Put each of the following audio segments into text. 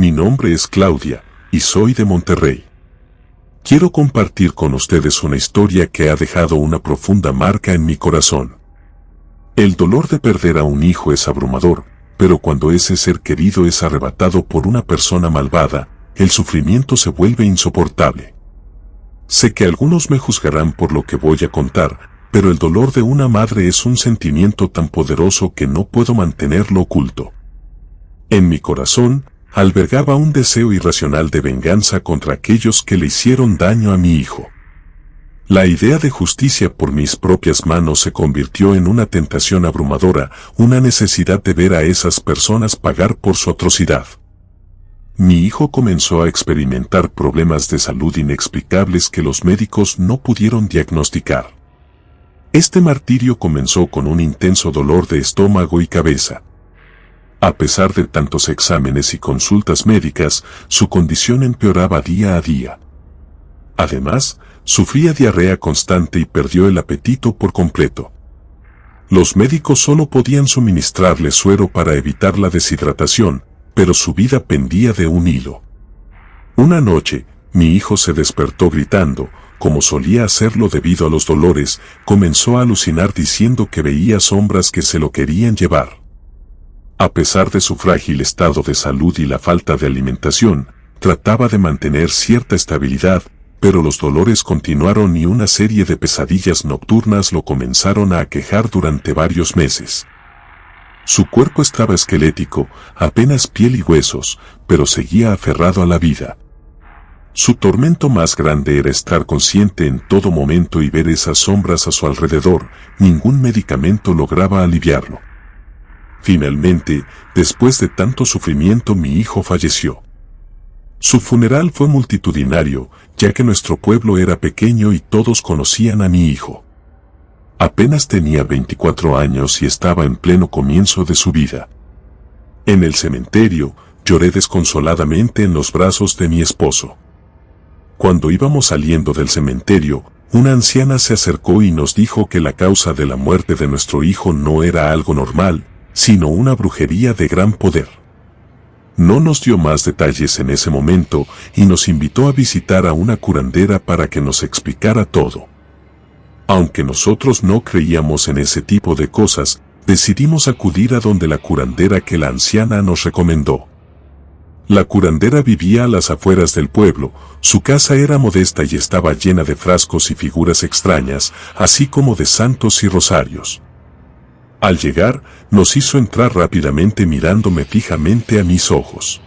Mi nombre es Claudia, y soy de Monterrey. Quiero compartir con ustedes una historia que ha dejado una profunda marca en mi corazón. El dolor de perder a un hijo es abrumador, pero cuando ese ser querido es arrebatado por una persona malvada, el sufrimiento se vuelve insoportable. Sé que algunos me juzgarán por lo que voy a contar, pero el dolor de una madre es un sentimiento tan poderoso que no puedo mantenerlo oculto. En mi corazón, albergaba un deseo irracional de venganza contra aquellos que le hicieron daño a mi hijo. La idea de justicia por mis propias manos se convirtió en una tentación abrumadora, una necesidad de ver a esas personas pagar por su atrocidad. Mi hijo comenzó a experimentar problemas de salud inexplicables que los médicos no pudieron diagnosticar. Este martirio comenzó con un intenso dolor de estómago y cabeza. A pesar de tantos exámenes y consultas médicas, su condición empeoraba día a día. Además, sufría diarrea constante y perdió el apetito por completo. Los médicos solo podían suministrarle suero para evitar la deshidratación, pero su vida pendía de un hilo. Una noche, mi hijo se despertó gritando, como solía hacerlo debido a los dolores, comenzó a alucinar diciendo que veía sombras que se lo querían llevar. A pesar de su frágil estado de salud y la falta de alimentación, trataba de mantener cierta estabilidad, pero los dolores continuaron y una serie de pesadillas nocturnas lo comenzaron a aquejar durante varios meses. Su cuerpo estaba esquelético, apenas piel y huesos, pero seguía aferrado a la vida. Su tormento más grande era estar consciente en todo momento y ver esas sombras a su alrededor. Ningún medicamento lograba aliviarlo. Finalmente, después de tanto sufrimiento, mi hijo falleció. Su funeral fue multitudinario, ya que nuestro pueblo era pequeño y todos conocían a mi hijo. Apenas tenía 24 años y estaba en pleno comienzo de su vida. En el cementerio, lloré desconsoladamente en los brazos de mi esposo. Cuando íbamos saliendo del cementerio, una anciana se acercó y nos dijo que la causa de la muerte de nuestro hijo no era algo normal, sino una brujería de gran poder. No nos dio más detalles en ese momento y nos invitó a visitar a una curandera para que nos explicara todo. Aunque nosotros no creíamos en ese tipo de cosas, decidimos acudir a donde la curandera que la anciana nos recomendó. La curandera vivía a las afueras del pueblo, su casa era modesta y estaba llena de frascos y figuras extrañas, así como de santos y rosarios. Al llegar, nos hizo entrar rápidamente mirándome fijamente a mis ojos.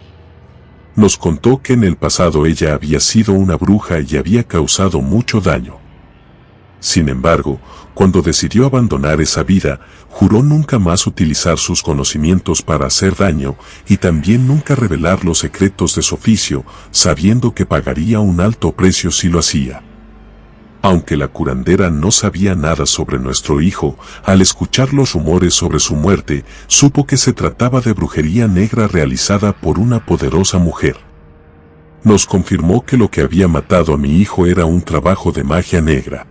Nos contó que en el pasado ella había sido una bruja y había causado mucho daño. Sin embargo, cuando decidió abandonar esa vida, juró nunca más utilizar sus conocimientos para hacer daño y también nunca revelar los secretos de su oficio, sabiendo que pagaría un alto precio si lo hacía. Aunque la curandera no sabía nada sobre nuestro hijo, al escuchar los rumores sobre su muerte, supo que se trataba de brujería negra realizada por una poderosa mujer. Nos confirmó que lo que había matado a mi hijo era un trabajo de magia negra.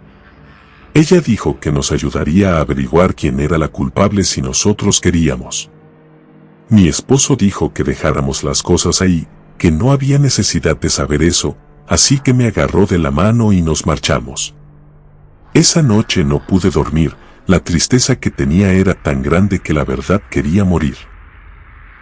Ella dijo que nos ayudaría a averiguar quién era la culpable si nosotros queríamos. Mi esposo dijo que dejáramos las cosas ahí, que no había necesidad de saber eso, así que me agarró de la mano y nos marchamos. Esa noche no pude dormir, la tristeza que tenía era tan grande que la verdad quería morir.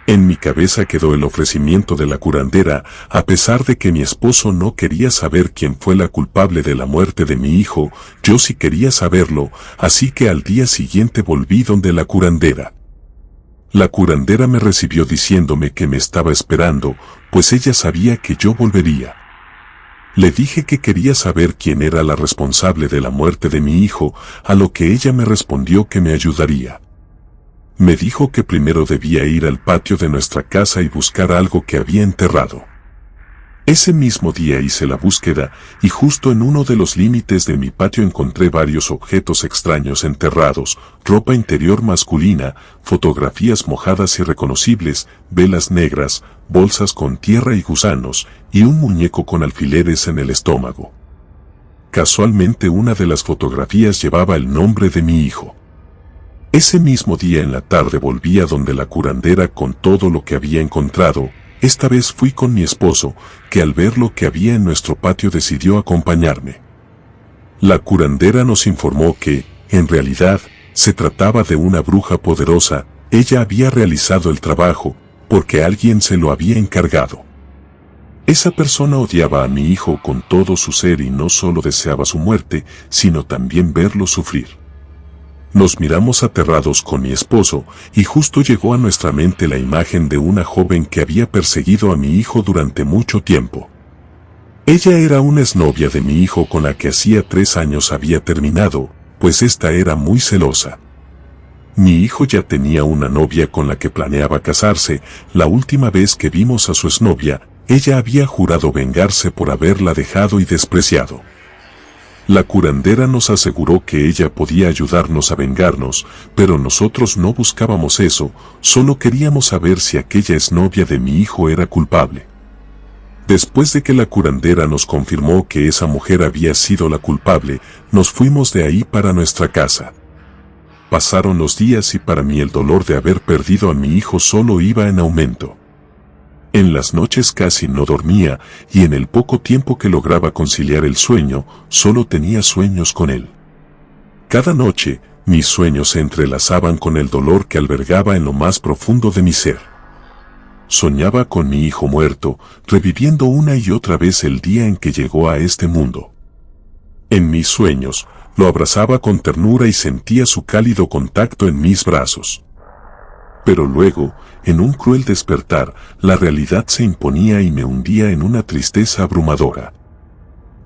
En mi cabeza quedó el ofrecimiento de la curandera, a pesar de que mi esposo no quería saber quién fue la culpable de la muerte de mi hijo, yo sí quería saberlo, así que al día siguiente volví donde la curandera. La curandera me recibió diciéndome que me estaba esperando, pues ella sabía que yo volvería. Le dije que quería saber quién era la responsable de la muerte de mi hijo, a lo que ella me respondió que me ayudaría. Me dijo que primero debía ir al patio de nuestra casa y buscar algo que había enterrado. Ese mismo día hice la búsqueda y justo en uno de los límites de mi patio encontré varios objetos extraños enterrados, ropa interior masculina, fotografías mojadas y reconocibles, velas negras, bolsas con tierra y gusanos, y un muñeco con alfileres en el estómago. Casualmente una de las fotografías llevaba el nombre de mi hijo. Ese mismo día en la tarde volví a donde la curandera con todo lo que había encontrado, esta vez fui con mi esposo, que al ver lo que había en nuestro patio decidió acompañarme. La curandera nos informó que, en realidad, se trataba de una bruja poderosa. Ella había realizado el trabajo, porque alguien se lo había encargado. Esa persona odiaba a mi hijo con todo su ser y no solo deseaba su muerte, sino también verlo sufrir. Nos miramos aterrados con mi esposo, y justo llegó a nuestra mente la imagen de una joven que había perseguido a mi hijo durante mucho tiempo. Ella era una exnovia de mi hijo con la que hacía 3 años había terminado, pues esta era muy celosa. Mi hijo ya tenía una novia con la que planeaba casarse. La última vez que vimos a su exnovia, ella había jurado vengarse por haberla dejado y despreciado. La curandera nos aseguró que ella podía ayudarnos a vengarnos, pero nosotros no buscábamos eso, solo queríamos saber si aquella exnovia de mi hijo era culpable. Después de que la curandera nos confirmó que esa mujer había sido la culpable, nos fuimos de ahí para nuestra casa. Pasaron los días y para mí el dolor de haber perdido a mi hijo solo iba en aumento. En las noches casi no dormía, y en el poco tiempo que lograba conciliar el sueño, solo tenía sueños con él. Cada noche, mis sueños se entrelazaban con el dolor que albergaba en lo más profundo de mi ser. Soñaba con mi hijo muerto, reviviendo una y otra vez el día en que llegó a este mundo. En mis sueños, lo abrazaba con ternura y sentía su cálido contacto en mis brazos. Pero luego, en un cruel despertar, la realidad se imponía y me hundía en una tristeza abrumadora.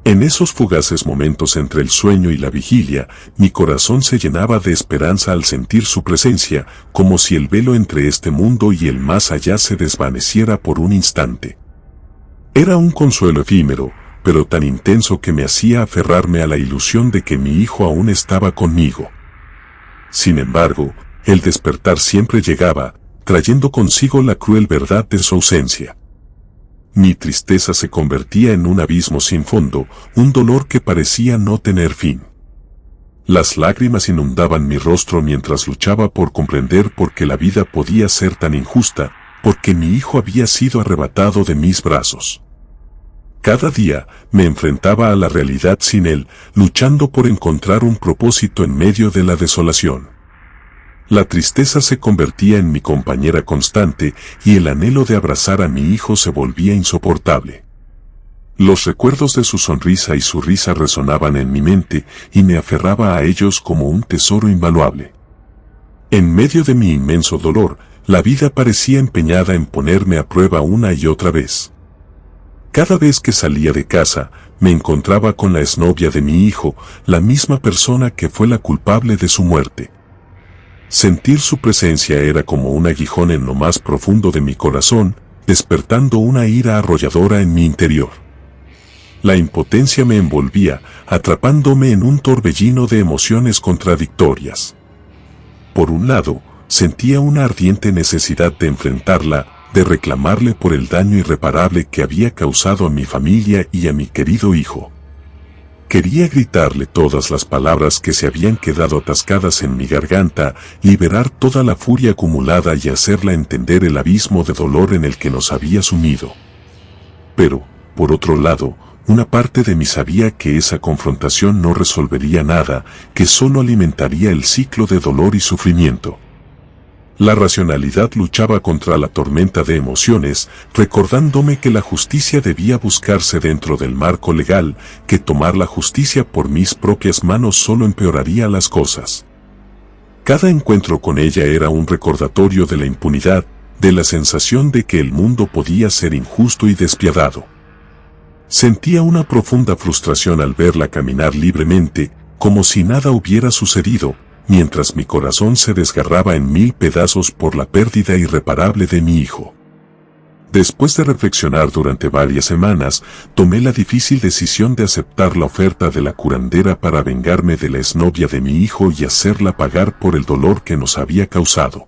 En esos fugaces momentos entre el sueño y la vigilia, mi corazón se llenaba de esperanza al sentir su presencia, como si el velo entre este mundo y el más allá se desvaneciera por un instante. Era un consuelo efímero, pero tan intenso que me hacía aferrarme a la ilusión de que mi hijo aún estaba conmigo. Sin embargo, el despertar siempre llegaba, trayendo consigo la cruel verdad de su ausencia. Mi tristeza se convertía en un abismo sin fondo, un dolor que parecía no tener fin. Las lágrimas inundaban mi rostro mientras luchaba por comprender por qué la vida podía ser tan injusta, porque mi hijo había sido arrebatado de mis brazos. Cada día me enfrentaba a la realidad sin él, luchando por encontrar un propósito en medio de la desolación. La tristeza se convertía en mi compañera constante y el anhelo de abrazar a mi hijo se volvía insoportable. Los recuerdos de su sonrisa y su risa resonaban en mi mente y me aferraba a ellos como un tesoro invaluable. En medio de mi inmenso dolor, la vida parecía empeñada en ponerme a prueba una y otra vez. Cada vez que salía de casa, me encontraba con la exnovia de mi hijo, la misma persona que fue la culpable de su muerte. Sentir su presencia era como un aguijón en lo más profundo de mi corazón, despertando una ira arrolladora en mi interior. La impotencia me envolvía, atrapándome en un torbellino de emociones contradictorias. Por un lado, sentía una ardiente necesidad de enfrentarla, de reclamarle por el daño irreparable que había causado a mi familia y a mi querido hijo. Quería gritarle todas las palabras que se habían quedado atascadas en mi garganta, liberar toda la furia acumulada y hacerla entender el abismo de dolor en el que nos había sumido. Pero, por otro lado, una parte de mí sabía que esa confrontación no resolvería nada, que solo alimentaría el ciclo de dolor y sufrimiento. La racionalidad luchaba contra la tormenta de emociones, recordándome que la justicia debía buscarse dentro del marco legal, que tomar la justicia por mis propias manos solo empeoraría las cosas. Cada encuentro con ella era un recordatorio de la impunidad, de la sensación de que el mundo podía ser injusto y despiadado. Sentía una profunda frustración al verla caminar libremente, como si nada hubiera sucedido, mientras mi corazón se desgarraba en 1000 pedazos por la pérdida irreparable de mi hijo. Después de reflexionar durante varias semanas, tomé la difícil decisión de aceptar la oferta de la curandera para vengarme de la exnovia de mi hijo y hacerla pagar por el dolor que nos había causado.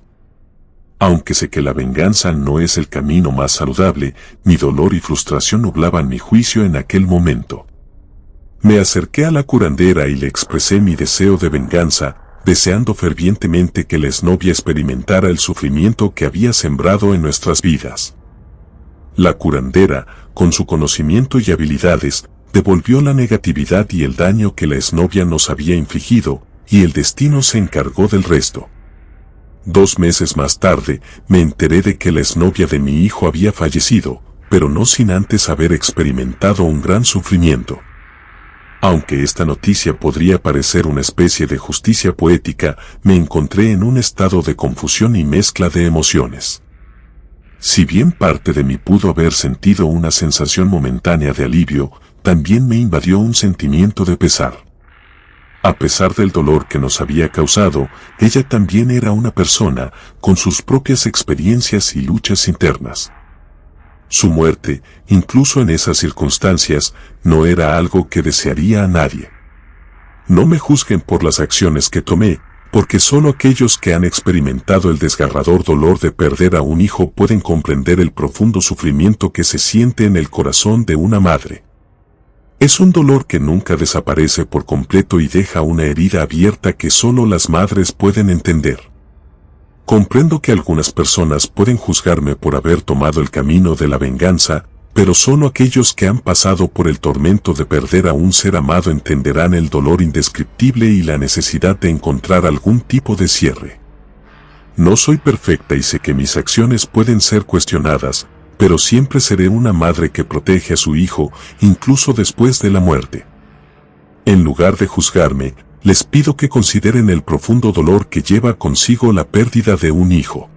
Aunque sé que la venganza no es el camino más saludable, mi dolor y frustración nublaban mi juicio en aquel momento. Me acerqué a la curandera y le expresé mi deseo de venganza, deseando fervientemente que la exnovia experimentara el sufrimiento que había sembrado en nuestras vidas. La curandera, con su conocimiento y habilidades, devolvió la negatividad y el daño que la exnovia nos había infligido, y el destino se encargó del resto. 2 meses más tarde, me enteré de que la exnovia de mi hijo había fallecido, pero no sin antes haber experimentado un gran sufrimiento. Aunque esta noticia podría parecer una especie de justicia poética, me encontré en un estado de confusión y mezcla de emociones. Si bien parte de mí pudo haber sentido una sensación momentánea de alivio, también me invadió un sentimiento de pesar. A pesar del dolor que nos había causado, ella también era una persona, con sus propias experiencias y luchas internas. Su muerte, incluso en esas circunstancias, no era algo que desearía a nadie. No me juzguen por las acciones que tomé, porque solo aquellos que han experimentado el desgarrador dolor de perder a un hijo pueden comprender el profundo sufrimiento que se siente en el corazón de una madre. Es un dolor que nunca desaparece por completo y deja una herida abierta que solo las madres pueden entender. Comprendo que algunas personas pueden juzgarme por haber tomado el camino de la venganza, pero solo aquellos que han pasado por el tormento de perder a un ser amado entenderán el dolor indescriptible y la necesidad de encontrar algún tipo de cierre. No soy perfecta y sé que mis acciones pueden ser cuestionadas, pero siempre seré una madre que protege a su hijo, incluso después de la muerte. En lugar de juzgarme, les pido que consideren el profundo dolor que lleva consigo la pérdida de un hijo.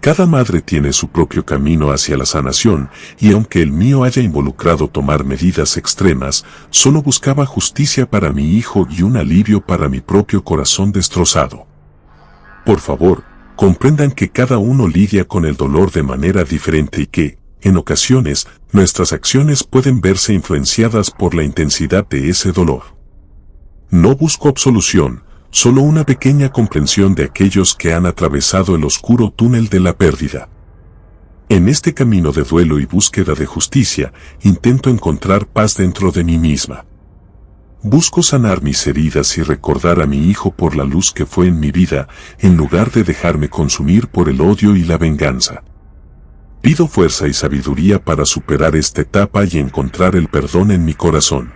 Cada madre tiene su propio camino hacia la sanación, y aunque el mío haya involucrado tomar medidas extremas, solo buscaba justicia para mi hijo y un alivio para mi propio corazón destrozado. Por favor, comprendan que cada uno lidia con el dolor de manera diferente y que, en ocasiones, nuestras acciones pueden verse influenciadas por la intensidad de ese dolor. No busco absolución, solo una pequeña comprensión de aquellos que han atravesado el oscuro túnel de la pérdida. En este camino de duelo y búsqueda de justicia, intento encontrar paz dentro de mí misma. Busco sanar mis heridas y recordar a mi hijo por la luz que fue en mi vida, en lugar de dejarme consumir por el odio y la venganza. Pido fuerza y sabiduría para superar esta etapa y encontrar el perdón en mi corazón.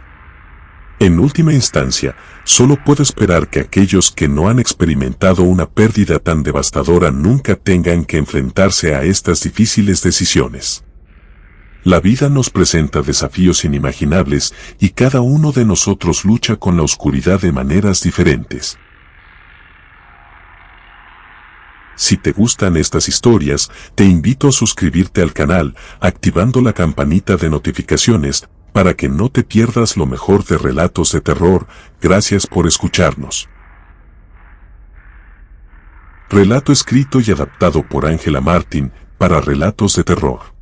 En última instancia, solo puedo esperar que aquellos que no han experimentado una pérdida tan devastadora nunca tengan que enfrentarse a estas difíciles decisiones. La vida nos presenta desafíos inimaginables y cada uno de nosotros lucha con la oscuridad de maneras diferentes. Si te gustan estas historias, te invito a suscribirte al canal, activando la campanita de notificaciones, para que no te pierdas lo mejor de Relatos de Terror. Gracias por escucharnos. Relato escrito y adaptado por Ángela Martín, para Relatos de Terror.